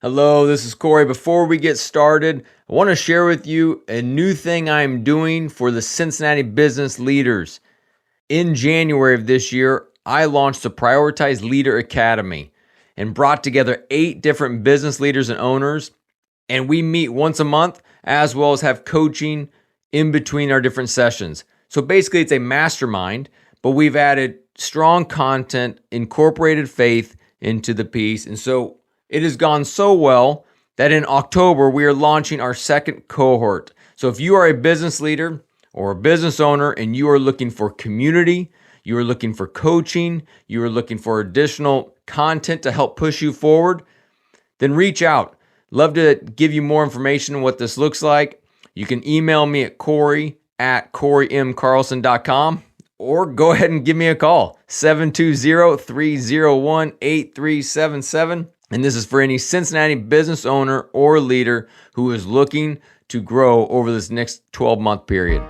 Hello, this is Corey. Before we get started, I want to share with you a new thing I'm doing for the Cincinnati business leaders. In January of this year, I launched the Prioritize Leader Academy and brought together 8 different business leaders and owners, and we meet once a month as well as have coaching in between our different sessions. So basically, it's a mastermind, but we've added strong content, incorporated faith into the piece, and so it has gone so well that in October, we are launching our second cohort. So if you are a business leader or a business owner and you are looking for community, you are looking for coaching, you are looking for additional content to help push you forward, then reach out. Love to give you more information on what this looks like. You can email me at corey@coreymcarlson.com or go ahead and give me a call, 720-301-8377. And this is for any Cincinnati business owner or leader who is looking to grow over this next 12-month period.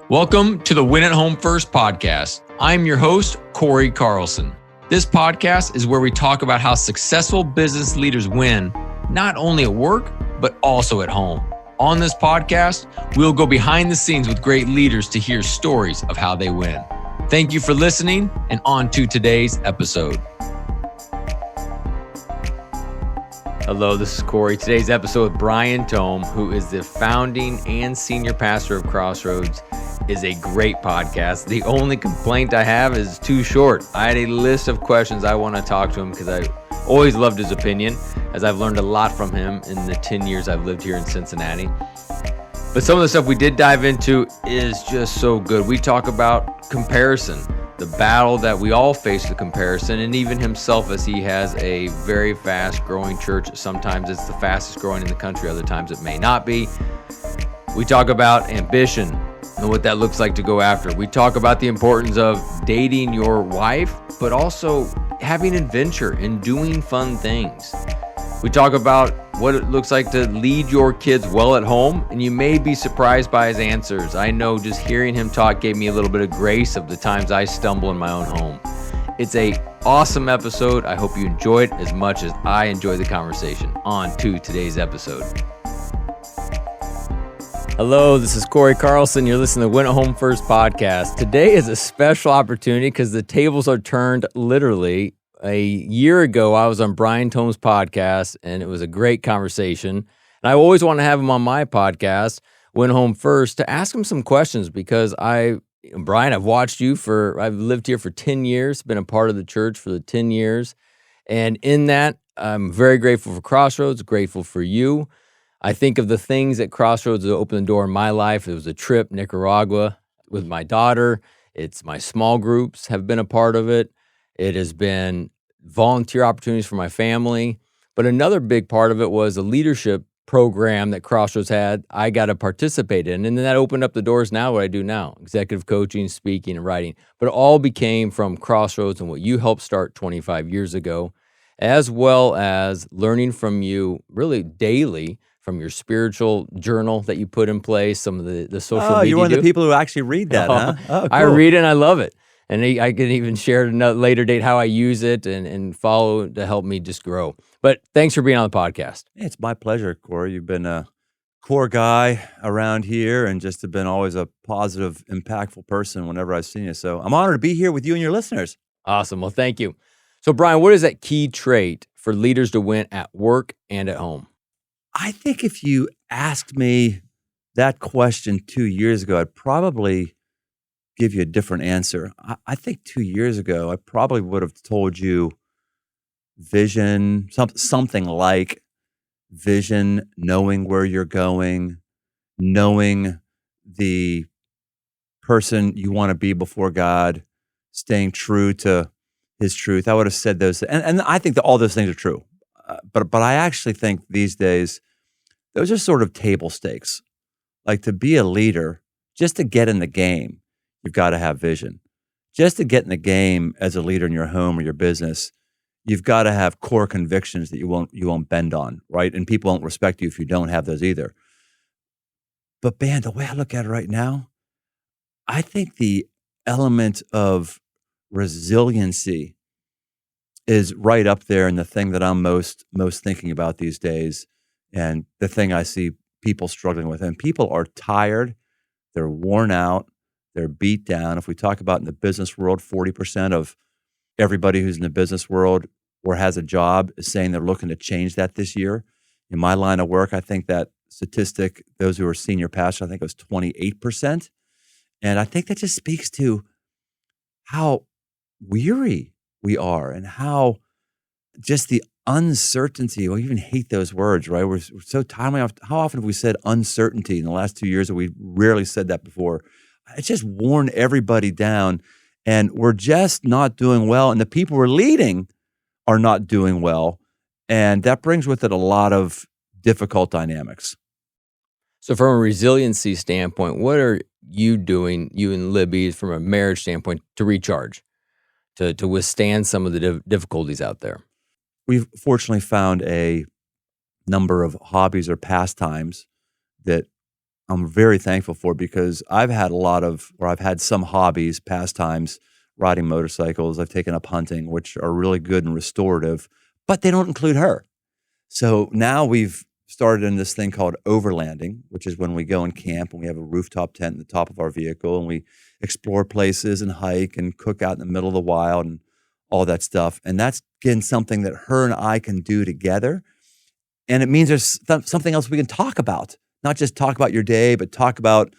Welcome to the Win at Home First podcast. I'm your host, Corey Carlson. This podcast is where we talk about how successful business leaders win, not only at work, but also at home. On this podcast, we'll go behind the scenes with great leaders to hear stories of how they win. Thank you for listening, and on to today's episode. Hello, this is Corey. Today's episode with Brian Tome, who is the founding and senior pastor of Crossroads, is a great podcast. The only complaint I have is too short. I had a list of questions I want to talk to him because I always loved his opinion, as I've learned a lot from him in the 10 years I've lived here in Cincinnati. But some of the stuff we did dive into is just so good. We talk about comparison, the battle that we all face with comparison, and even himself, as he has a very fast growing church. Sometimes it's the fastest growing in the country, other times it may not be. We talk about ambition and what that looks like to go after. We talk about the importance of dating your wife, but also having adventure and doing fun things. We talk about what it looks like to lead your kids well at home, and you may be surprised by his answers. I know just hearing him talk gave me a little bit of grace of the times I stumble in my own home. It's an awesome episode. I hope you enjoy it as much as I enjoy the conversation. On to today's episode. Hello, this is Corey Carlson. You're listening to Win at Home First podcast. Today is a special opportunity because the tables are turned literally. A year ago, I was on Brian Tome's podcast, and it was a great conversation. And I always want to have him on my podcast, Win Home First, to ask him some questions because Brian, I've watched you I've lived here for 10 years, been a part of the church for the 10 years. And in that, I'm very grateful for Crossroads, grateful for you. I think of the things that Crossroads that opened the door in my life. It was a trip, Nicaragua, with my daughter. It's my small groups have been a part of it. It has been volunteer opportunities for my family. But another big part of it was a leadership program that Crossroads had I got to participate in. And then that opened up the doors now, what I do now, executive coaching, speaking, and writing. But it all became from Crossroads and what you helped start 25 years ago, as well as learning from you really daily from your spiritual journal that you put in place, some of the social media. Oh, you're one of the people who actually read that, huh? Oh, cool. I read it and I love it. And I can even share at a later date how I use it and follow to help me just grow. But thanks for being on the podcast. It's my pleasure, Corey. You've been a core guy around here and just have been always a positive, impactful person whenever I've seen you. So I'm honored to be here with you and your listeners. Awesome. Well, thank you. So, Brian, what is that key trait for leaders to win at work and at home? I think if you asked me that question 2 years ago, I'd probably give you a different answer. I think 2 years ago, I probably would have told you vision, something like vision, knowing where you're going, knowing the person you want to be before God, staying true to His truth. I would have said those, and I think that all those things are true. But I actually think these days, those are sort of table stakes. Like to be a leader, just to get in the game, you've got to have vision. Just to get in the game as a leader in your home or your business, you've got to have core convictions that you won't bend on, right? And people won't respect you if you don't have those either. But man, the way I look at it right now, I think the element of resiliency is right up there in the thing that I'm most thinking about these days, and the thing I see people struggling with. And people are tired, they're worn out, they're beat down. If we talk about in the business world, 40% of everybody who's in the business world or has a job is saying they're looking to change that this year. In my line of work, I think that statistic, those who are senior pastors, I think it was 28%. And I think that just speaks to how weary we are and how just the uncertainty. We even hate those words, right? We're so tired. How often have we said uncertainty in the last 2 years that we rarely said that before? It's just worn everybody down, and we're just not doing well. And the people we're leading are not doing well. And that brings with it a lot of difficult dynamics. So from a resiliency standpoint, what are you doing, you and Libby, from a marriage standpoint, to recharge, to withstand some of the difficulties out there? We've fortunately found a number of hobbies or pastimes that I'm very thankful for, because I've had some hobbies, pastimes, riding motorcycles. I've taken up hunting, which are really good and restorative, but they don't include her. So now we've started in this thing called overlanding, which is when we go and camp and we have a rooftop tent in the top of our vehicle and we explore places and hike and cook out in the middle of the wild and all that stuff. And that's, again, something that her and I can do together. And it means there's something else we can talk about, not just talk about your day, but talk about,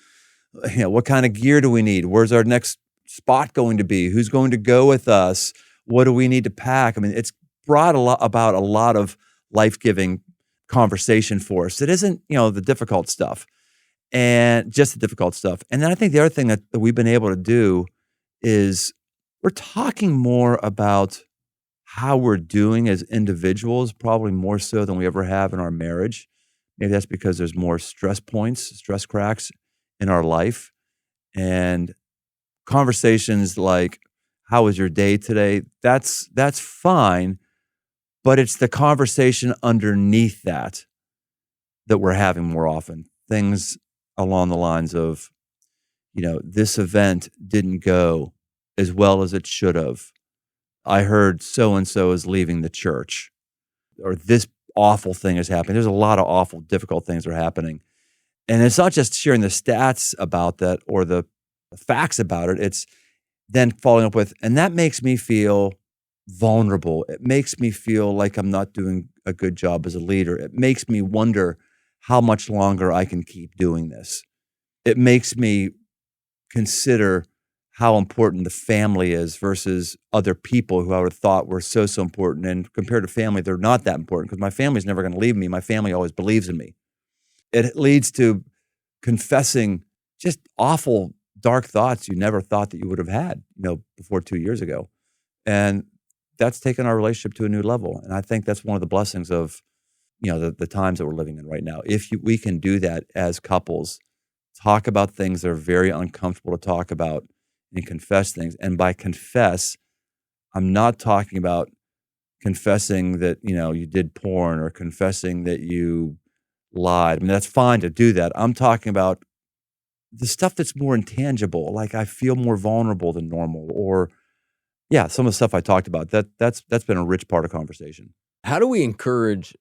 what kind of gear do we need? Where's our next spot going to be? Who's going to go with us? What do we need to pack? I mean, it's brought about a lot of life-giving conversation for us. It isn't, the difficult stuff, and just the difficult stuff. And then I think the other thing that we've been able to do is we're talking more about how we're doing as individuals, probably more so than we ever have in our marriage. Maybe that's because there's more stress points, stress cracks in our life. And conversations like, how was your day today? That's fine, but it's the conversation underneath that we're having more often. Things along the lines of, this event didn't go as well as it should have. I heard so-and-so is leaving the church, or this awful thing is happening. There's a lot of awful, difficult things that are happening. And it's not just sharing the stats about that or the facts about it. It's then following up with, and that makes me feel vulnerable. It makes me feel like I'm not doing a good job as a leader. It makes me wonder how much longer I can keep doing this. It makes me consider how important the family is versus other people who I would have thought were so important. And compared to family, they're not that important, because my family's never going to leave me. My family always believes in me. It leads to confessing just awful, dark thoughts you never thought that you would have had, before 2 years ago. And that's taken our relationship to a new level. And I think that's one of the blessings of, the times that we're living in right now. We can do that as couples, talk about things that are very uncomfortable to talk about and confess things. And by confess, I'm not talking about confessing that, you did porn or confessing that you lied. I mean, that's fine to do that. I'm talking about the stuff that's more intangible, like I feel more vulnerable than normal, or some of the stuff I talked about. That's been a rich part of conversation. How do we encourage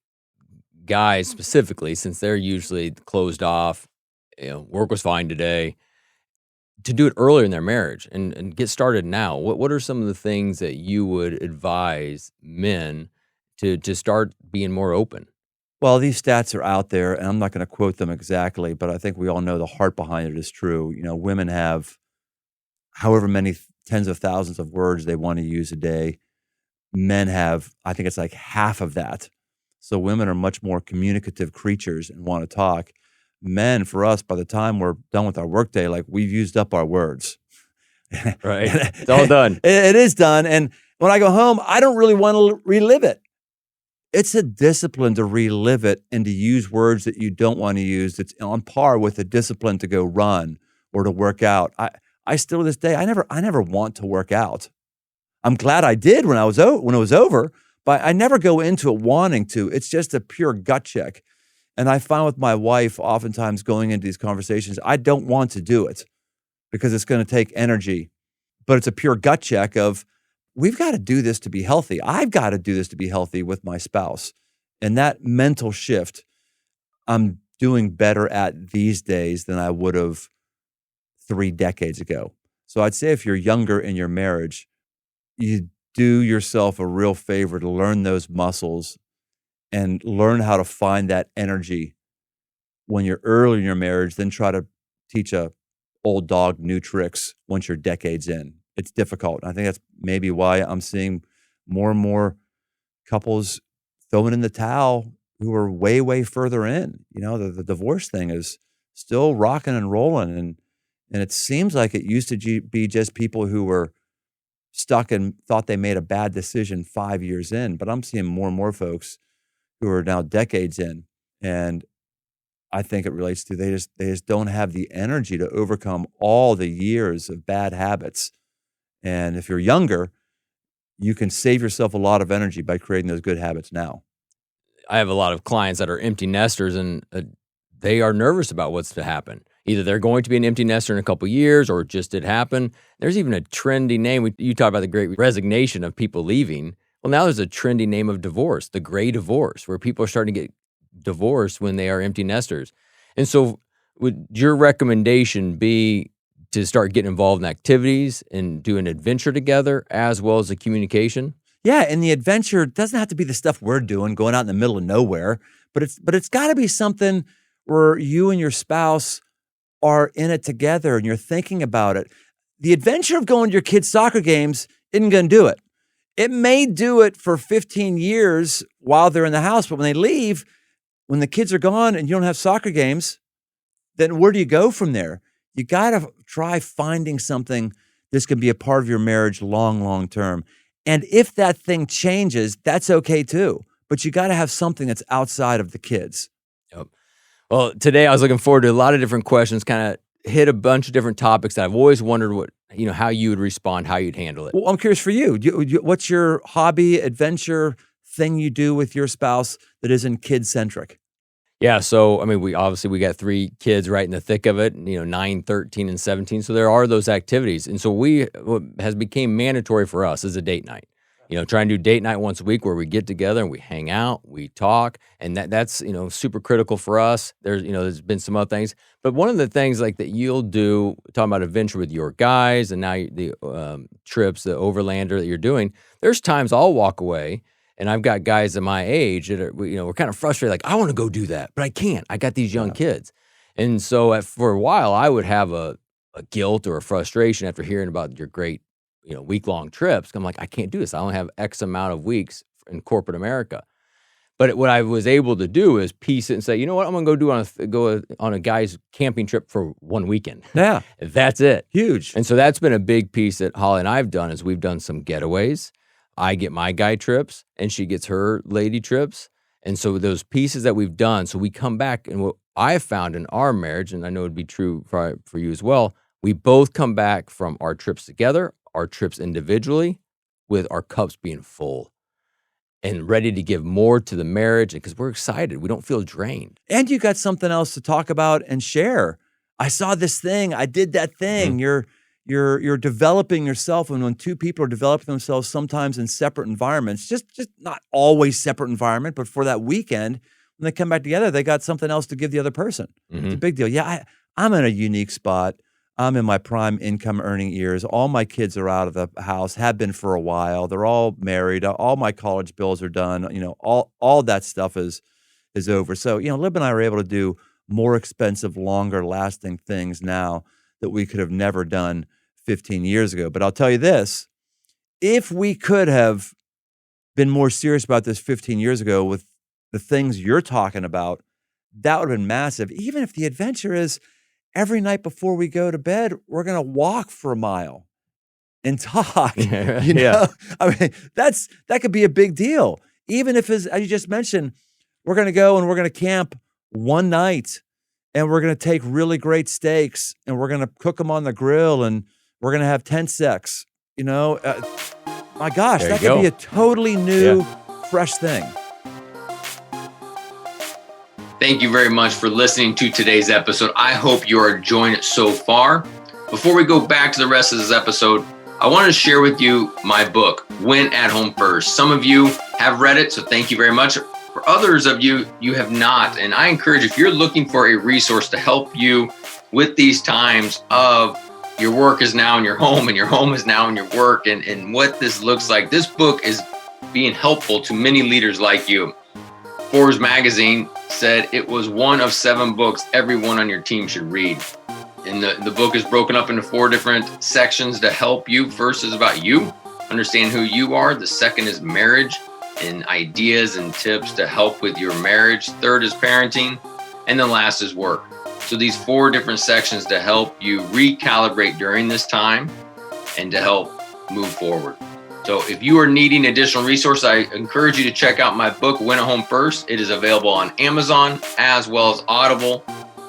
guys specifically, since they're usually closed off, work was fine today, to do it earlier in their marriage and get started now? What are some of the things that you would advise men to start being more open? Well, these stats are out there, and I'm not going to quote them exactly, but I think we all know the heart behind it is true. Women have however many tens of thousands of words they want to use a day. Men have, I think it's like half of that. So women are much more communicative creatures and want to talk. Men, for us, by the time we're done with our workday, like we've used up our words. Right. It's all done. It is done. And when I go home, I don't really want to relive it. It's a discipline to relive it and to use words that you don't want to use. It's on par with a discipline to go run or to work out. I still, to this day, I never want to work out. I'm glad I did when it was over, but I never go into it wanting to. It's just a pure gut check. And I find with my wife, oftentimes going into these conversations, I don't want to do it because it's going to take energy. But it's a pure gut check of, we've got to do this to be healthy. I've got to do this to be healthy with my spouse. And that mental shift, I'm doing better at these days than I would have 3 decades ago. So I'd say if you're younger in your marriage, you do yourself a real favor to learn those muscles and learn how to find that energy when you're early in your marriage, then try to teach a old dog new tricks once you're decades in. It's difficult. I think that's maybe why I'm seeing more and more couples throwing in the towel who are way, way further in. You know, the divorce thing is still rocking and rolling. And it seems like it used to be just people who were stuck and thought they made a bad decision 5 years in. But I'm seeing more and more folks who are now decades in. And I think it relates to they just don't have the energy to overcome all the years of bad habits. And if you're younger, you can save yourself a lot of energy by creating those good habits now. I have a lot of clients that are empty nesters, and they are nervous about what's to happen. Either they're going to be an empty nester in a couple of years, or it just did happen. There's even a trendy name. You talk about the great resignation of people leaving. Well, now there's a trendy name of divorce, the gray divorce, where people are starting to get divorced when they are empty nesters. And so would your recommendation be to start getting involved in activities and do an adventure together as well as the communication? Yeah, and the adventure doesn't have to be the stuff we're doing, going out in the middle of nowhere, but it's got to be something where you and your spouse are in it together and you're thinking about it. The adventure of going to your kids' soccer games isn't going to do it. It may do it for 15 years while they're in the house, but when they leave, when the kids are gone and you don't have soccer games, then where do you go from there? You got to try finding something that's going to be a part of your marriage long term. And if that thing changes, that's okay too. But you got to have something that's outside of the kids. Yep. Well, today I was looking forward to a lot of different questions, kind of hit a bunch of different topics that I've always wondered how you would respond, how you'd handle it. Well, I'm curious for you. What's your hobby, adventure thing you do with your spouse that isn't kid-centric? Yeah, so, I mean, we got 3 kids right in the thick of it, 9, 13, and 17. So there are those activities. And so what has became mandatory for us is a date night. Try and do date night once a week where we get together and we hang out, we talk, and that's super critical for us. There's been some other things. But one of the things like that you'll do, talking about adventure with your guys and now the trips, the overlander that you're doing, there's times I'll walk away. And I've got guys at my age that are, we're kind of frustrated. Like, I want to go do that, but I can't. I got these young kids. And so for a while, I would have a guilt or a frustration after hearing about your great, week-long trips. I'm like, I can't do this. I only have X amount of weeks in corporate America. But what I was able to do is piece it and say, you know what, I'm going to go on a guy's camping trip for 1 weekend. Yeah. That's it. Huge. And so that's been a big piece that Holly and I have done is we've done some getaways. I get my guy trips and she gets her lady trips. And so those pieces that we've done, so we come back and what I found in our marriage, and I know it'd be true for you as well, we both come back from our trips together, our trips individually, with our cups being full and ready to give more to the marriage because we're excited. We don't feel drained. And you got something else to talk about and share. I saw this thing. I did that thing. Mm-hmm. You're developing yourself, and when 2 people are developing themselves, sometimes in separate environments, just not always separate environment, but for that weekend, when they come back together, they got something else to give the other person. Mm-hmm. It's a big deal. Yeah, I'm in a unique spot. I'm in my prime income earning years. All my kids are out of the house, have been for a while. They're all married. All my college bills are done. All that stuff is over. So, Lib and I are able to do more expensive, longer lasting things now that we could have never done 15 years ago. But I'll tell you this, if we could have been more serious about this 15 years ago with the things you're talking about, that would have been massive. Even if the adventure is every night before we go to bed, we're going to walk for a mile and talk. Yeah. I mean, that could be a big deal. Even if, as you just mentioned, we're going to go and we're going to camp one night and we're going to take really great steaks and we're going to cook them on the grill and we're going to have tent sex. My gosh, that could be a totally new, fresh thing. Thank you very much for listening to today's episode. I hope you are enjoying it so far. Before we go back to the rest of this episode, I wanted to share with you my book, Win at Home First. Some of you have read it, so thank you very much. For others of you, you have not. And I encourage, if you're looking for a resource to help you with these times of your work is now in your home and your home is now in your work, and what this looks like, this book is being helpful to many leaders like you. Forbes magazine said it was one of 7 books everyone on your team should read. And the book is broken up into 4 different sections to help you. First is about you, understand who you are. The second is marriage and ideas and tips to help with your marriage. Third is parenting. And then last is work. So these 4 different sections to help you recalibrate during this time and to help move forward. So if you are needing additional resources, I encourage you to check out my book, Win at Home First. It is available on Amazon as well as Audible.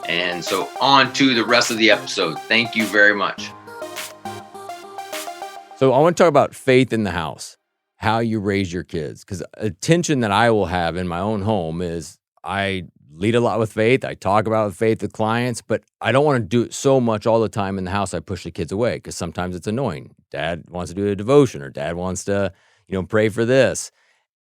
And so on to the rest of the episode. Thank you very much. So I want to talk about faith in the house, how you raise your kids. Because a tension that I will have in my own home is I lead a lot with faith. I talk about faith with clients, but I don't want to do it so much all the time in the house. I push the kids away because sometimes it's annoying. Dad wants to do a devotion or dad wants to, pray for this.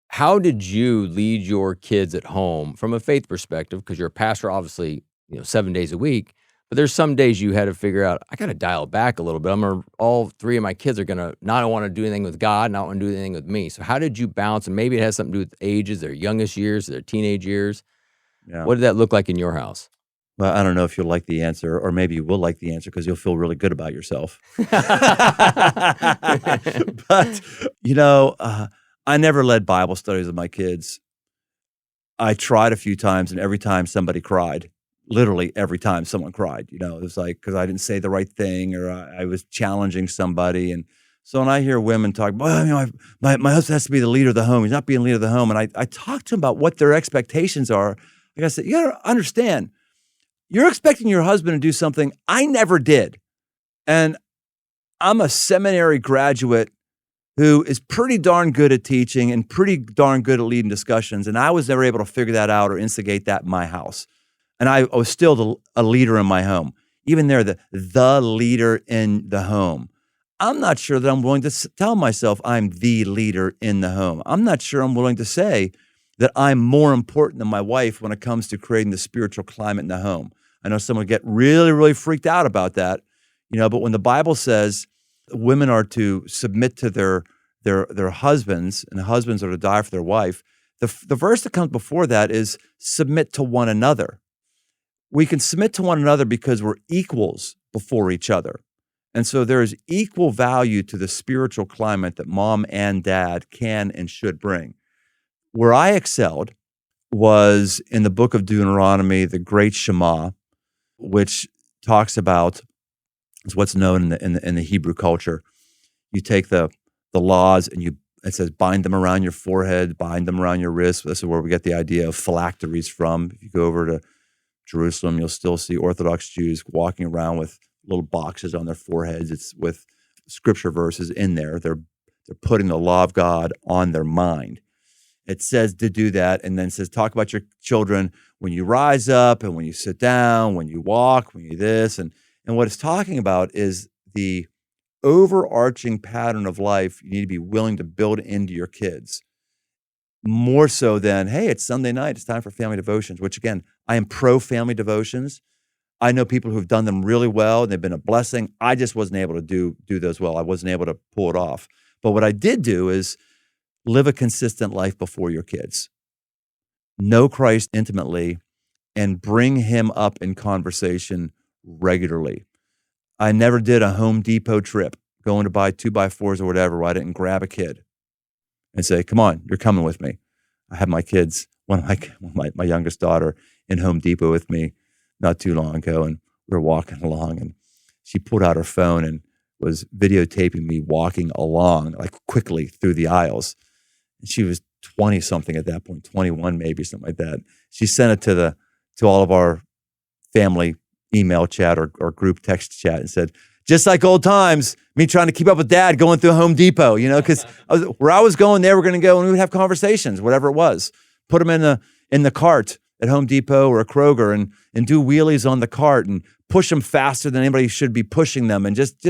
How did you lead your kids at home from a faith perspective? Because you're a pastor, obviously, 7 days a week, but there's some days you had to figure out, I got to dial back a little bit. All 3 of my kids are going to not want to do anything with God, not want to do anything with me. So how did you balance? And maybe it has something to do with ages, their youngest years, their teenage years. Yeah. What did that look like in your house? Well, I don't know if you'll like the answer, or maybe you will like the answer because you'll feel really good about yourself. But, I never led Bible studies with my kids. I tried a few times, and every time somebody cried. Literally every time someone cried, it was like, because I didn't say the right thing or I was challenging somebody. And so when I hear women talk, well, my husband has to be the leader of the home. He's not being the leader of the home. And I talk to them about what their expectations are. Like I said, you got to understand, you're expecting your husband to do something I never did. And I'm a seminary graduate who is pretty darn good at teaching and pretty darn good at leading discussions. And I was never able to figure that out or instigate that in my house. And I was still a leader in my home. Even there, the leader in the home. I'm not sure that I'm willing to tell myself I'm the leader in the home. I'm not sure I'm willing to say that I'm more important than my wife when it comes to creating the spiritual climate in the home. I know someone get really, really freaked out about that, but when the Bible says women are to submit to their husbands and the husbands are to die for their wife, the verse that comes before that is submit to one another. We can submit to one another because we're equals before each other. And so there is equal value to the spiritual climate that mom and dad can and should bring. Where I excelled was in the book of Deuteronomy, the great Shema, which talks about, it's what's known in the Hebrew culture. You take the laws and it says bind them around your forehead, bind them around your wrists. This is where we get the idea of phylacteries from. If you go over to Jerusalem, you'll still see Orthodox Jews walking around with little boxes on their foreheads. It's with scripture verses in there. They're putting the law of God on their mind. It says to do that, and then says talk about your children when you rise up and when you sit down, when you walk, when you this. And what it's talking about is the overarching pattern of life you need to be willing to build into your kids. More so than, hey, it's Sunday night, it's time for family devotions, which again, I am pro family devotions. I know people who've done them really well and they've been a blessing. I just wasn't able to do those well. I wasn't able to pull it off. But what I did do is live a consistent life before your kids. Know Christ intimately and bring him up in conversation regularly. I never did a Home Depot trip going to buy 2x4s or whatever where I didn't grab a kid and say, come on, you're coming with me. I had my kids, my youngest daughter in Home Depot with me not too long ago, and we were walking along, and she pulled out her phone and was videotaping me walking along, like quickly through the aisles. And she was 20-something at that point, 21 maybe, something like that. She sent it to all of our family email chat or group text chat and said, just like old times, me trying to keep up with dad going through Home Depot, because where I was going, they were going to go and we would have conversations, whatever it was. Put them in the cart at Home Depot or a Kroger and do wheelies on the cart and push them faster than anybody should be pushing them, and just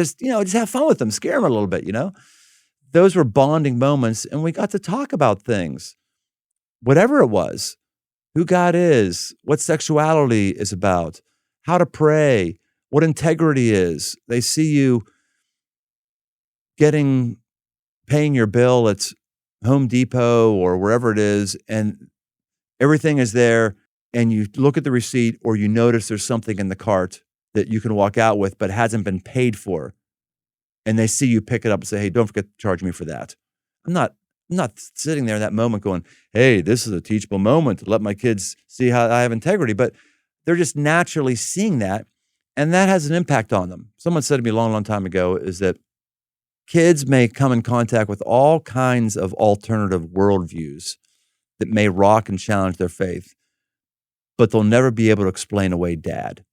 have fun with them, scare them a little bit. Those were bonding moments, and we got to talk about things, whatever it was, who God is, what sexuality is about, how to pray, what integrity is. They see you paying your bill at Home Depot or wherever it is, and everything is there, and you look at the receipt or you notice there's something in the cart that you can walk out with but hasn't been paid for. And they see you pick it up and say, hey, don't forget to charge me for that. I'm not sitting there in that moment going, hey, this is a teachable moment to let my kids see how I have integrity. But they're just naturally seeing that, and that has an impact on them. Someone said to me a long, long time ago is that kids may come in contact with all kinds of alternative worldviews that may rock and challenge their faith, but they'll never be able to explain away Dad.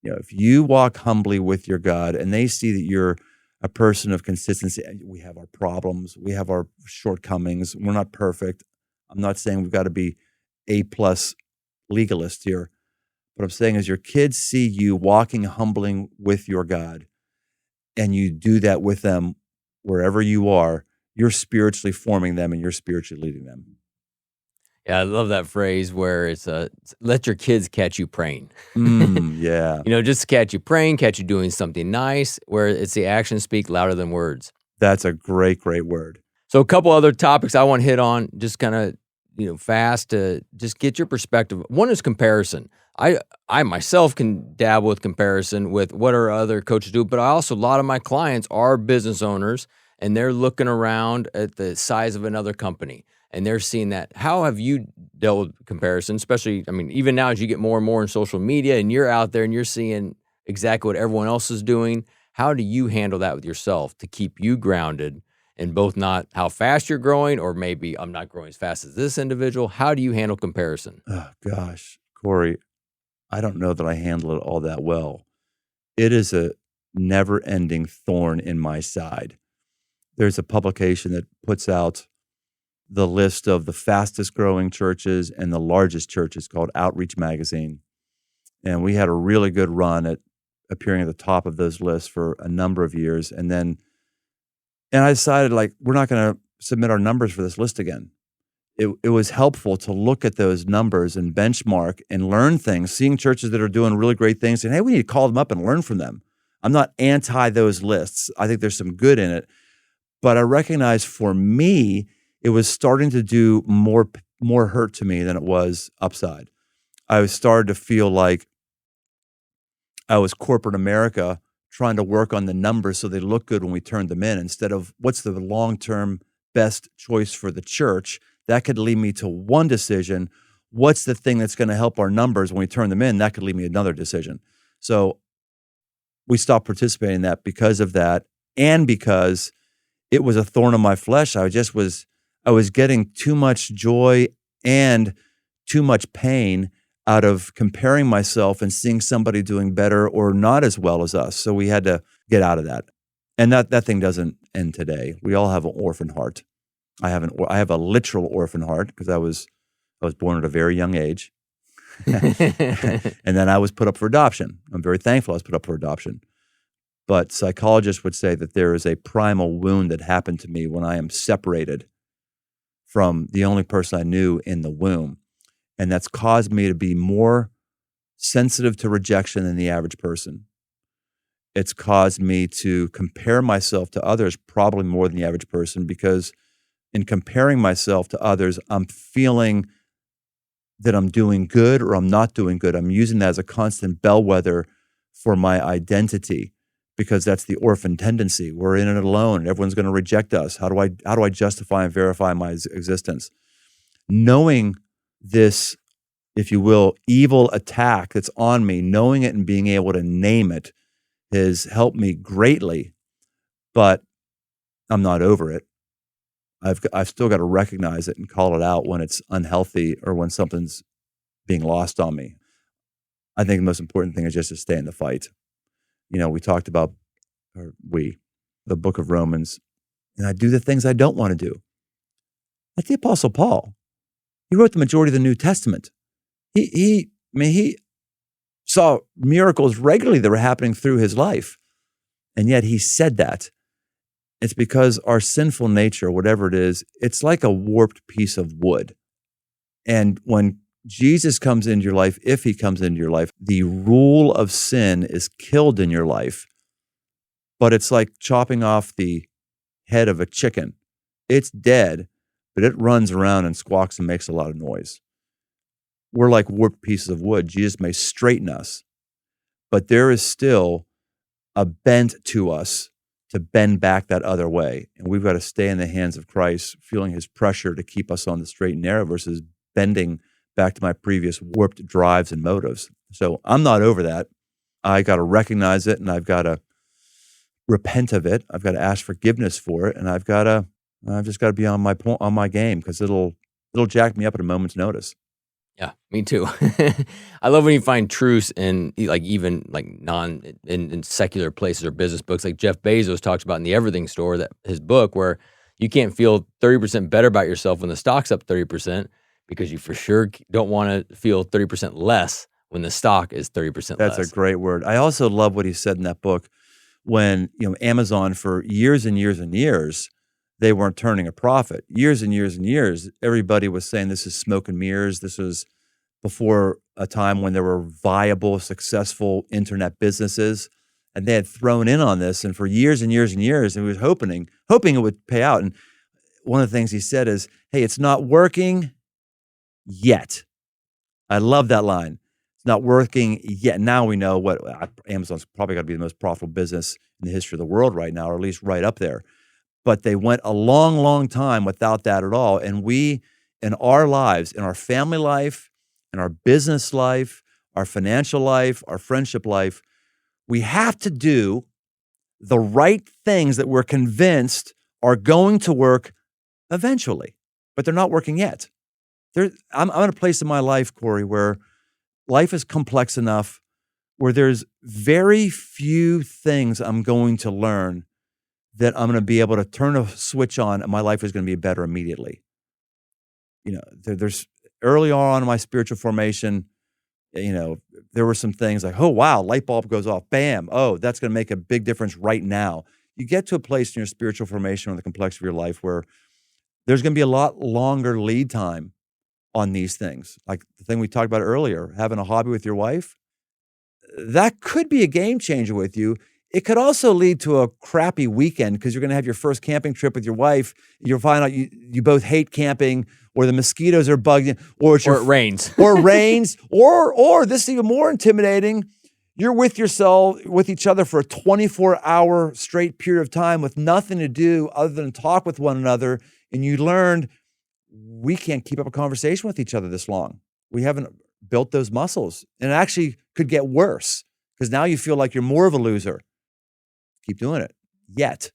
If you walk humbly with your God and they see that you're a person of consistency, we have our problems, we have our shortcomings, we're not perfect. I'm not saying we've got to be A+ legalist here. What I'm saying is your kids see you walking humbly with your God, and you do that with them wherever you are, you're spiritually forming them and you're spiritually leading them. Yeah, I love that phrase where it's let your kids catch you praying. Yeah. Just catch you praying, catch you doing something nice, where it's the actions speak louder than words. That's a great, great word. So a couple other topics I want to hit on, just kind of, fast to just get your perspective. One is comparison. I myself can dabble with comparison with what our other coaches do, but a lot of my clients are business owners, and they're looking around at the size of another company. And they're seeing that. How have you dealt with comparison? Especially, even now as you get more and more in social media and you're out there and you're seeing exactly what everyone else is doing, how do you handle that with yourself to keep you grounded in both not how fast you're growing or maybe I'm not growing as fast as this individual? How do you handle comparison? Oh, gosh, Corey, I don't know that I handle it all that well. It is a never-ending thorn in my side. There's a publication that puts out the list of the fastest growing churches and the largest churches called Outreach Magazine. And we had a really good run at appearing at the top of those lists for a number of years. And I decided, we're not going to submit our numbers for this list again. It was helpful to look at those numbers and benchmark and learn things, seeing churches that are doing really great things, and hey, we need to call them up and learn from them. I'm not anti those lists. I think there's some good in it. But I recognize for me, it was starting to do more hurt to me than it was upside. I was started to feel like I was corporate America trying to work on the numbers so they look good when we turned them in, instead of what's the long-term best choice for the church. That could lead me to one decision. What's the thing that's going to help our numbers when we turn them in? That could lead me to another decision. So we stopped participating in that because of that, and because it was a thorn in my flesh. I was getting too much joy and too much pain out of comparing myself and seeing somebody doing better or not as well as us. So we had to get out of that. And that thing doesn't end today. We all have an orphan heart. I have a literal orphan heart because I was born at a very young age. And then I was put up for adoption. I'm very thankful I was put up for adoption. But psychologists would say that there is a primal wound that happened to me when I am separated from the only person I knew in the womb. And that's caused me to be more sensitive to rejection than the average person. It's caused me to compare myself to others probably more than the average person, because in comparing myself to others, I'm feeling that I'm doing good or I'm not doing good. I'm using that as a constant bellwether for my identity, because that's the orphan tendency. We're in it alone. Everyone's going to reject us. How do I justify and verify my existence? Knowing this, if you will, evil attack that's on me, knowing it and being able to name it has helped me greatly, but I'm not over it. I've still got to recognize it and call it out when it's unhealthy or when something's being lost on me. I think the most important thing is just to stay in the fight. We talked about, the book of Romans, and I do the things I don't want to do. That's the Apostle Paul. He wrote the majority of the New Testament. Some saw miracles regularly that were happening through his life. And yet he said that. It's because our sinful nature, whatever it is, it's like a warped piece of wood. And when Jesus comes into your life, if he comes into your life, the rule of sin is killed in your life. But it's like chopping off the head of a chicken. It's dead, but it runs around and squawks and makes a lot of noise. We're like warped pieces of wood. Jesus may straighten us, but there is still a bent to us to bend back that other way. And we've got to stay in the hands of Christ, feeling his pressure to keep us on the straight and narrow versus bending back to my previous warped drives and motives. So I'm not over that. I got to recognize it, and I've got to repent of it. I've got to ask forgiveness for it, and I've just got to be on my game, because it'll jack me up at a moment's notice. Yeah, me too. I love when you find truths in even in secular places or business books, like Jeff Bezos talks about in the Everything Store, that his book, where you can't feel 30% better about yourself when the stock's up 30%, because you for sure don't want to feel 30% less when the stock is 30% less. That's a great word. I also love what he said in that book, when Amazon, for years and years and years, they weren't turning a profit. Years and years and years, everybody was saying this is smoke and mirrors. This was before a time when there were viable, successful internet businesses, and they had thrown in on this. And for years and years and years, and he was hoping it would pay out. And one of the things he said is, "Hey, it's not working yet." I love that line. It's not working yet. Now we know what Amazon's probably got to be the most profitable business in the history of the world right now, or at least right up there. But they went a long, long time without that at all. And we, in our lives, in our family life, in our business life, our financial life, our friendship life, we have to do the right things that we're convinced are going to work eventually, but they're not working yet. I'm in a place in my life, Corey, where life is complex enough where there's very few things I'm going to learn that I'm going to be able to turn a switch on and my life is going to be better immediately. There's early on in my spiritual formation, there were some things like, oh, wow, light bulb goes off. Bam. Oh, that's going to make a big difference right now. You get to a place in your spiritual formation or the complexity of your life where there's going to be a lot longer lead time on these things. Like the thing we talked about earlier, having a hobby with your wife, that could be a game changer with you. It could also lead to a crappy weekend because you're going to have your first camping trip with your wife. You'll find out you both hate camping, or the mosquitoes are bugging, or it rains, or this is even more intimidating. You're with each other for a 24-hour straight period of time with nothing to do other than talk with one another, and you learned we can't keep up a conversation with each other this long. We haven't built those muscles, and it actually could get worse because now you feel like you're more of a loser. Keep doing it. Yet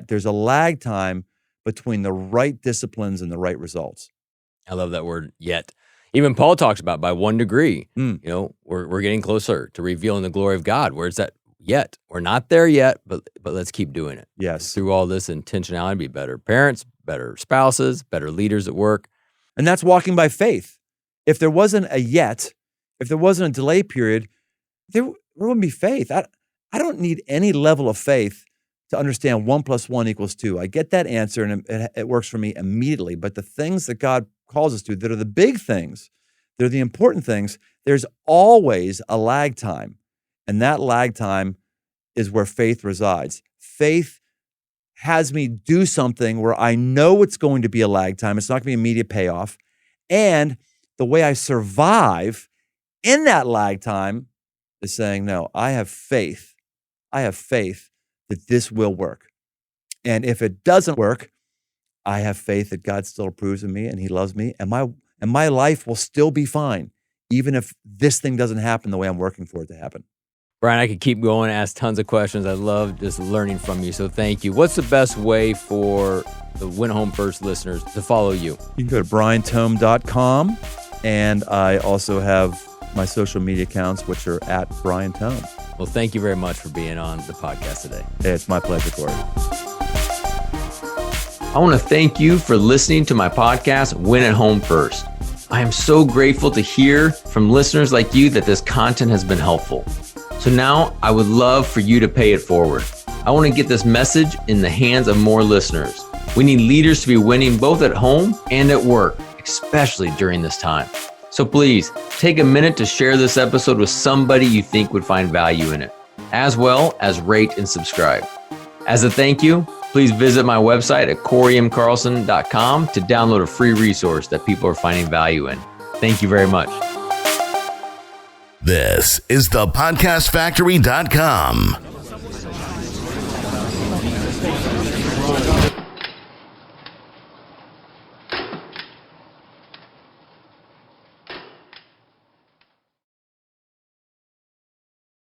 there's a lag time between the right disciplines and the right results. I love that word, yet. Even Paul talks about by 1 degree, we're getting closer to revealing the glory of God. Where's that yet? We're not there yet, but let's keep doing it. Yes. Through all this intentionality, be better parents, better spouses, better leaders at work. And that's walking by faith. If there wasn't a yet, if there wasn't a delay period, there wouldn't be faith. I don't need any level of faith to understand 1 + 1 = 2. I get that answer and it works for me immediately. But the things that God calls us to, that are the big things, they're the important things, there's always a lag time. And that lag time is where faith resides. Faith has me do something where I know it's going to be a lag time. It's not going to be immediate payoff. And the way I survive in that lag time is saying, no, I have faith. I have faith that this will work. And if it doesn't work, I have faith that God still approves of me and he loves me, and my life will still be fine, even if this thing doesn't happen the way I'm working for it to happen. Brian, I could keep going, ask tons of questions. I love just learning from you, so thank you. What's the best way for the Win Home First listeners to follow you? You can go to briantome.com, and I also have my social media accounts, which are at Brian Tome. Well, thank you very much for being on the podcast today. Hey, it's my pleasure, Corey. I want to thank you for listening to my podcast, Win at Home First. I am so grateful to hear from listeners like you that this content has been helpful. So now I would love for you to pay it forward. I want to get this message in the hands of more listeners. We need leaders to be winning both at home and at work, especially during this time. So please take a minute to share this episode with somebody you think would find value in it, as well as rate and subscribe. As a thank you, please visit my website at coreymcarlson.com to download a free resource that people are finding value in. Thank you very much. This is thepodcastfactory.com.